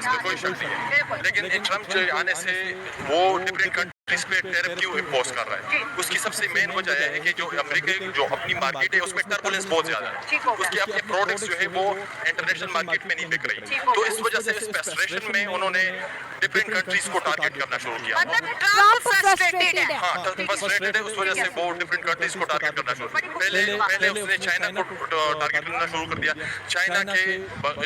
اس میں کوئی شک نہیں ہے. لیکن ٹرمپ جو آنے سے وہ ڈفرینٹ کنٹریز پہ ٹیرف کیوں امپوز کر رہا ہے؟ اس کی سب سے مین وجہ ہے کہ جو امریکہ جو اپنی مارکیٹ ہے اس میں ٹربولنس بہت زیادہ ہے. اس کے اپنے پروڈکٹس جو ہے وہ انٹرنیشنل مارکیٹ میں نہیں بک رہی. تو اس وجہ سے اس فرسٹریشن میں انہوں نے ڈفرینٹ کنٹریز کو ٹارگیٹ کرنا شروع کیا. ٹرمپ فرسٹریٹڈ ہے. ہاں فرسٹریٹڈ ہے, اس وجہ سے وہ ڈفرینٹ کنٹریز کو ٹارگیٹ کرنا شروع کیا. پہلے اس نے چائنا کو ٹارگیٹ کرنا شروع کر دیا. چائنا کے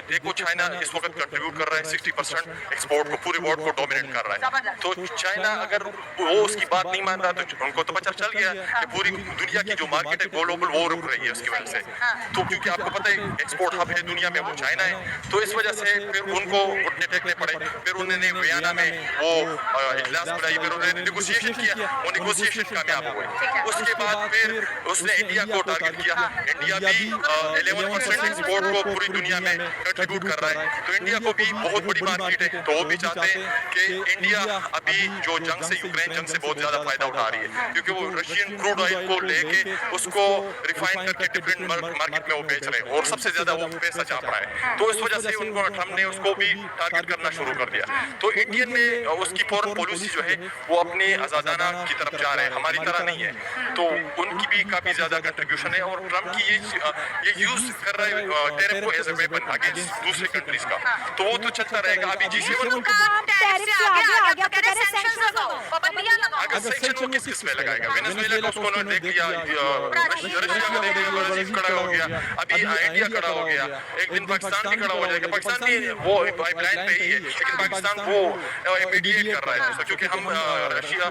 دیکھو چائنا اس وقت کنٹریبیوٹ کر رہا ہے 60% ایکسپورٹ کو, پورے ورلڈ کو ڈومینیٹ کر رہا ہے. تو چائنا اگر وہ اس کی بات نہیں مان رہا تو ان کو تو پتہ چل گیا کہ پوری دنیا کی جو مارکیٹ ہے گلوبل وہ رک رہی ہے اس کی وجہ سے. تو کیونکہ آپ کو پتہ ہے ایکسپورٹ ہب ہے دنیا میں وہ چائنا ہے, تو اس وجہ سے پھر ان کو گھٹنے ٹیکنے پڑے. پھر انہوں نے ویانا میں وہ اجلاس بلائی, پھر انہوں نے نیگوسیشن کیا, وہ نیگوسیشن کامیاب ہوئے. اس کے بعد پھر اس نے انڈیا کو ٹارگیٹ کیا. انڈیا بھی 11% ایکسپورٹ کو پوری دنیا میں کنٹریبیوٹ کر رہا ہے. تو انڈیا کو بھی بہت بڑی مارکیٹ ہے, تو وہ بھی چاہتے ہیں کہ انڈیا ابھی جو جنگ سے یوکرین جنگ سے بہت زیادہ فائدہ اٹھا رہی ہے, کیونکہ وہ رشین کروڈ آئل کو لے کے اس کو ریفائن کر کے ڈفرینٹ مارکیٹ میں وہ بیچ رہے ہیں اور سب سے زیادہ وہ پیسہ چاپ رہا ہے. تو اس وجہ سے ان کو ٹرمپ نے اس کو بھی ٹارگیٹ کرنا شروع کر دیا. تو انڈین میں اس کی فورن پالیسی جو ہے وہ اپنے آزادانہ کی طرف جا رہے ہیں, ہماری طرح نہیں ہے. تو ان کی بھی کافی زیادہ کنٹریبیوشن ہے, اور ٹرمپ کی یہ یوز کر رہا ہے ٹیرف کو ایز اے ویپن اگینسٹ دوسرے کنٹریز کا. تو وہ تو چلتا رہے گا. ابھی G7 اگر سیکشن وہ کس کس پہ لگائے گا؟ وینزویلا کو اس کو انہوں نے دیکھ لیا, رشیا کو دیکھ لیا, برازیل کھڑا ہو گیا, ابھی انڈیا کھڑا ہو گیا, ایک دن پاکستان بھی کھڑا ہو جائے گا. پاکستان بھی وہ پائپ لائن پہ ہی ہے, لیکن پاکستان وہ میڈیٹ کر رہا ہے, کیونکہ ہم رشیا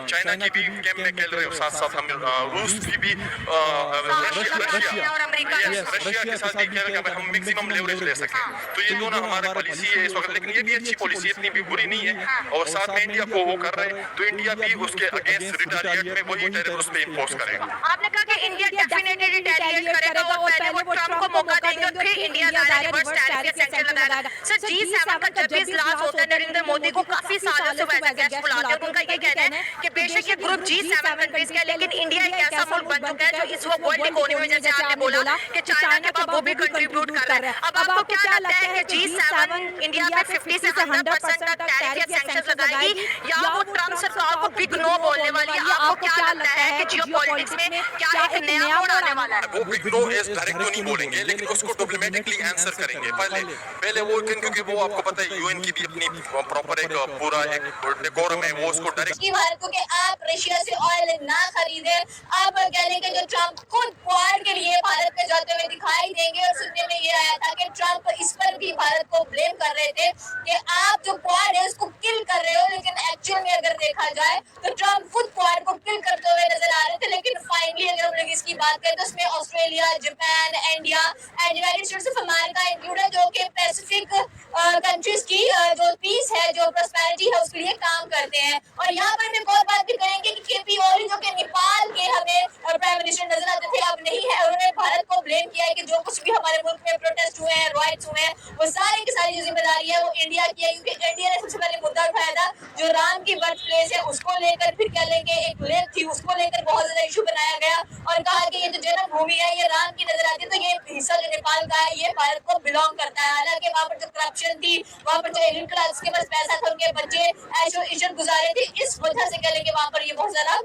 چائنا کی بھی کیمپ میں کھیل رہے ہیں, ساتھ ساتھ ہم روس کی بھی رشیا کے ساتھ بھی کھیل رہے ہیں, ہم میکسیمم لیوریج لے سکیں. تو یہ دونوں ہمارا پالیسی ہے اس وقت, لیکن یہ بھی اچھی پالیسی, اتنی بھی بری نہیں ہے. اور ساتھ میں انڈیا کو وہ کر رہے ہیں, تو انڈیا بھی اس کے اگینسٹ ریٹیلیٹ میں وہی ٹیرف اس پہ امپوز کرے گا. آپ نے کہا کہ انڈیا ڈیفینیٹلی ریٹیلیٹ کرے گا, اور پہلے وہ ٹرمپ کو موقع دیں گے اور پھر انڈیا زیادہ ریورس ٹیرف یا سینکشن لگائے گا. سر G7 کا جب بھی اجلاس ہوتا ہے نریندر مودی کو کافی سالوں سے وہ ایز اے گیسٹ بلاتے ہیں, اور ان کا یہ کہنا ہے کہ بے شک یہ گروپ G7 کنٹریز کا ہے, لیکن انڈیا ایک ایسا ملک بن چکا ہے جو اس وقت ورلڈ اکانومی میں, جیسے آپ نے بولا کہ چائنا کے بعد وہ بھی کنٹریبیوٹ کر رہا ہے. اب آپ کو کیا لگتا ہے کہ G7 انڈیا پہ 50 سے 100% تک ٹیرف یا سینکشن لگائے گی, یا وہ ٹرمپ سرکار کو بگ نو بولنے والی ہے؟ آپ کو کیا لگتا ہے کہ جیو پالیٹکس میں کیا ایک نیا موڑ آنے والا ہے؟ وہ بگ نو ایز ڈائریکٹ تو نہیں بولیں گے, لیکن اس کو ڈپلومیٹکلی آنسر کریں گے. پہلے وہ, کیونکہ وہ آپ کو پتہ ہے UN کی بھی اپنی پراپر ایک پورا ایک ڈیکورم ہے, وہ اس کو ڈائریکٹ بھارت کو کہ آپ رشیا سے آئل نہ خریدیں. آپ کہنے کہ جو ٹرمپ خود کوائڈ کے لیے بھارت میں جاتے ہوئے دکھائی دیں گے, اور سننے میں یہ آیا تھا کہ ٹرمپ اس پر بھی بھارت کو بلیم کر رہے تھے کہ آپ جو کوائڈ ہے اس کو کل کر رہے ہو, لیکن ایکچوئل میں اگر دیکھا جائے تو ٹرمپ خود کوائڈ کو کل کرتے ہوئے نظر آ رہے تھے. لیکن فائنلی اگر ہم لوگ اس کی بات کریں تو اس میں Australia, Japan, India and United States of America include ہے, جو کہ پیسیفک کنٹریز کی جو پیس ہے, جو پراسپیرٹی ہے, اس کے لیے کام کرتے ہیں. اور یہاں پر ہم ایک اور بات بھی کریں گے کہ کے پی اولی جو کہ نیپال کے ہمیں پرائم منسٹر نظر آتے تھے, اب نہیں ہے. انہوں نے بھارت کو بلیم کیا ہے کہ جو کچھ بھی ہمارے ملک میں پروٹیسٹ ہوئے ہیں, رائٹس ہوئے ہیں, وہ ساری کی ساری جو ذمہ داری ہے وہ انڈیا کی ہے, کیونکہ انڈیا نے سب سے پہلے مدعا اٹھایا تھا جو رام کی برتھ پلیس ہے اس کو لے کر, پھر کیا لیں گے ایک لیک تھی اس کو لے کر بہت زیادہ ایشو بنایا گیا, اور کہا کہ یہ جو جنم بھومی ہے یہ رام کی نظر آتی ہے, تو یہ حصہ جو نیپال کا ہے یہ بھارت کو بلانگ کرتا ہے. حالانکہ وہاں پر جو کرپشن تھی, وہاں پر جو ایلیٹ کلاس کے پاس پیسہ تھا, ان کے بچے عیش و عشرت گزارے تھے, اس وجہ سے کہہ لیں کہ وہاں پر یہ بہت زیادہ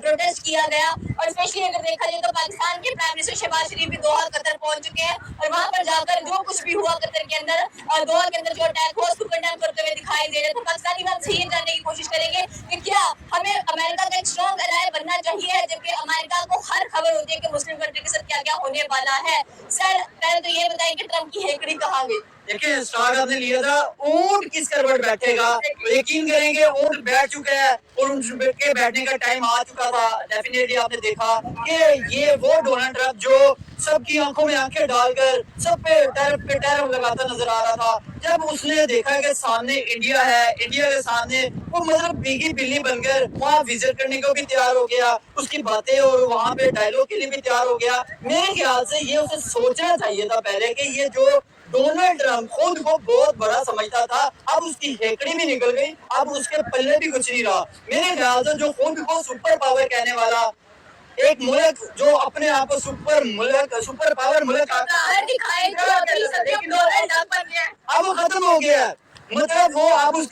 پروٹیسٹ کیا گیا. اور اسپیشلی اگر دیکھا جائے تو پاکستان کے پرائم منسٹر شہباز شریف بھی دوحہ قطر پہنچ چکے ہیں, اور وہاں پر جا کر جو کچھ بھی ہوا قطر کے اندر اور دوحہ کے اندر جو اٹیک ہوا اس کو کنڈیم کرتے ہوئے دکھائی دے رہے. تو پاکستانی ہم سے یہ جاننے کی کوشش کریں گے کہ کیا ہمیں امریکہ کا ایک اسٹرانگ الائے بننا چاہیے, جبکہ امریکہ کو ہر خبر ہوتی ہے کہ مسلم کنٹری کے ساتھ کیا کیا ہونے والا ہے. سر پہلے تو یہ بتائیں کہ ٹرمپ کی ہیکڑی کہاں گئی؟ دیکھیں اسٹارٹ آپ نے لیا تھا, اونٹ کس کروٹ بیٹھے گا, یقین کریں گے اونٹ بیٹھ چکا ہے, اور اونٹ کے بیٹھنے کا ٹائم آ چکا تھا. ڈیفینیٹلی آپ نے دیکھا کہ یہ وہ ڈونلڈ ٹرمپ جو سب کی آنکھوں میں آنکھیں ڈال کر سب پہ ٹیرف لگاتا نظر آ رہا تھا, جب اس نے دیکھا کہ سامنے انڈیا ہے, انڈیا کے سامنے وہ مطلب بیگی بلی بن کر وہاں وزٹ کرنے کو بھی تیار ہو گیا, اس کی باتیں اور وہاں پہ ڈائلوگ کے لیے بھی تیار ہو گیا. میرے خیال سے یہ اسے سوچنا چاہیے تھا پہلے کہ یہ جو ڈونلڈ ٹرمپ خود کو بہت بڑا سمجھتا تھا, اب اس کی ہیکڑی بھی نکل گئی, اب اس کے پلے بھی کچھ نہیں رہا. میرے خیال سے جو خود کو سپر پاور کہنے والا ایک ملک جو اپنے آپ کو سپر پاور ملک باہر دکھائے لیکن ڈونلڈ ٹرمپ بن گیا ہے. اب وہ ختم ہو گیا ہے. مطلب وہ اب اس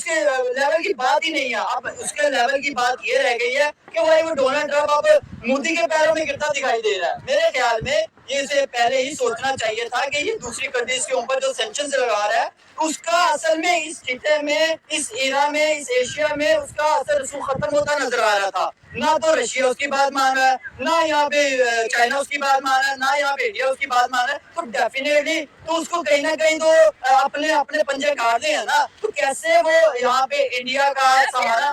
کے لیول کی بات ہی نہیں ہے. اب اس کے لیول کی بات یہ رہ گئی ہے کہ وہ ڈونلڈ ٹرمپ اب مودی کے پیروں میں گرتا دکھائی دے رہا ہے. میرے خیال میں یہ اسے پہلے ہی سوچنا چاہیے تھا کہ یہ دوسری کنٹریز کے اوپر جو سینکشنز لگا رہا ہے اس کا اصل میں اس خطے میں, اس ایرا میں, اس ایشیا میں اس کا اثر رسوخ ختم ہوتا نظر آ رہا تھا. نہ تو رشیا اس کی بات مان رہا ہے, نہ یہاں پہ چائنا اس کی بات مان رہا ہے, نہ یہاں پہ انڈیا اس کی بات مان رہا ہے. تو ڈیفینیٹلی تو اس کو کہیں نہ کہیں تو اپنے پنجے کاٹ دے ہیں نا. تو کیسے وہ یہاں پہ انڈیا کا سہارا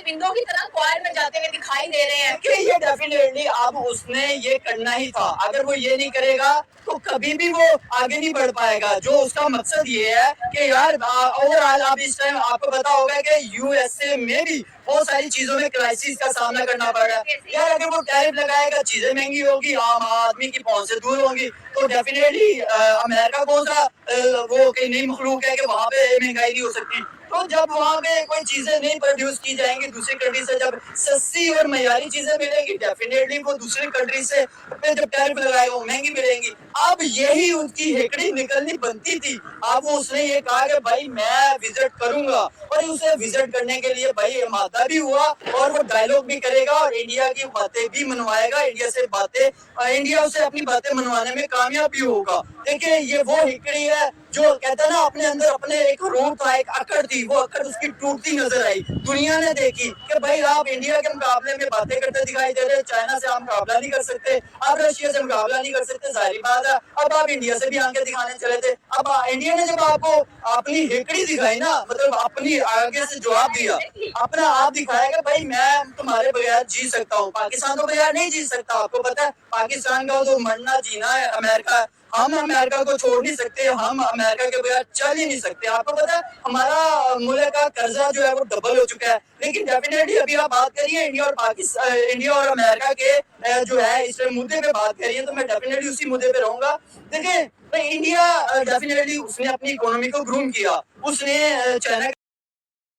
بندوں کی طرح کوائر میں جاتے ہوئے دکھائی دے رہے ہیں. کہ یہ ڈیفینیٹلی اب اس نے یہ کرنا ہی تھا. اگر وہ یہ نہیں کرے گا تو کبھی بھی وہ آگے نہیں بڑھ پائے گا. جو اس کا مقصد یہ ہے کہ یار اوور آل اب اس ٹائم آپ کو پتا ہوگا کہ یو ایس اے میں بھی بہت ساری چیزوں میں کرائسس کا سامنا کرنا پڑ رہا ہے. یار اگر وہ ٹیرف لگائے گا, چیزیں مہنگی ہوگی, عام آدمی کی پہنچ سے دور ہوں گی, تو ڈیفینیٹلی امریکہ کون سا وہ کہیں نئی مخلوق ہے کہ وہاں پہ مہنگائی نہیں ہو سکتی. تو جب وہاں پہ کوئی چیزیں نہیں پروڈیوس کی جائیں گی دوسری کنٹری سے, جب سستی اور معیاری چیزیں ملیں گی, ڈیفینیٹلی وہ دوسری کنٹری سے پہ جب ٹیرف لگائے وہ مہنگی ملیں گی. اب یہی ان کی ہیکڑی نکلنی بنتی تھی. اب اس نے یہ کہا کہ بھائی میں وزٹ کروں گا, اور اسے وزٹ کرنے کے لیے بھائی آمادہ بھی ہوا اور وہ ڈائلوگ بھی کرے گا اور انڈیا کی باتیں بھی منوائے گا. انڈیا اسے اپنی باتیں منوانے میں کامیاب بھی ہوگا. دیکھیں یہ وہ ہکڑی ہے جو کہتا ہے نا اپنے اندر اپنے ایک روح تھا, ایک اکڑ تھی, وہ اکڑ اس کی ٹوٹتی نظر آئی. دنیا نے دیکھی کہ بھائی آپ انڈیا کے مقابلے میں باتیں کرتے دکھائی دے رہے, چائنا سے آپ مقابلہ نہیں کر سکتے, آپ رشیا سے مقابلہ نہیں کر سکتے, ظاہری بات ہے. اب آپ انڈیا سے بھی آگے دکھانے چلے تھے. اب انڈیا نے جب آپ کو اپنی ہکڑی دکھائی نا, مطلب اپنی آگے سے جواب دیا, اپنا آپ دکھایا کہ بھائی میں تمہارے بغیر جی سکتا ہوں, پاکستان تو بغیر نہیں جی سکتا. آپ کو پتا ہے پاکستان کا تو مرنا جینا ہے امریکہ ہے. ہم امریکہ کو چھوڑ نہیں سکتے, ہم امریکہ کے بغیر چل ہی نہیں سکتے. آپ کو پتا ہے ہمارا ملک کا قرضہ جو ہے وہ ڈبل ہو چکا ہے. لیکن ڈیفینیٹلی ابھی آپ بات کریے انڈیا اور امریکہ کے جو ہے اس مدعے پہ بات کریے, تو میں ڈیفینیٹلی اسی مدعے پہ رہوں گا. دیکھیں انڈیا ڈیفینیٹلی اس نے اپنی اکانومی کو گروم کیا, اس نے چائنا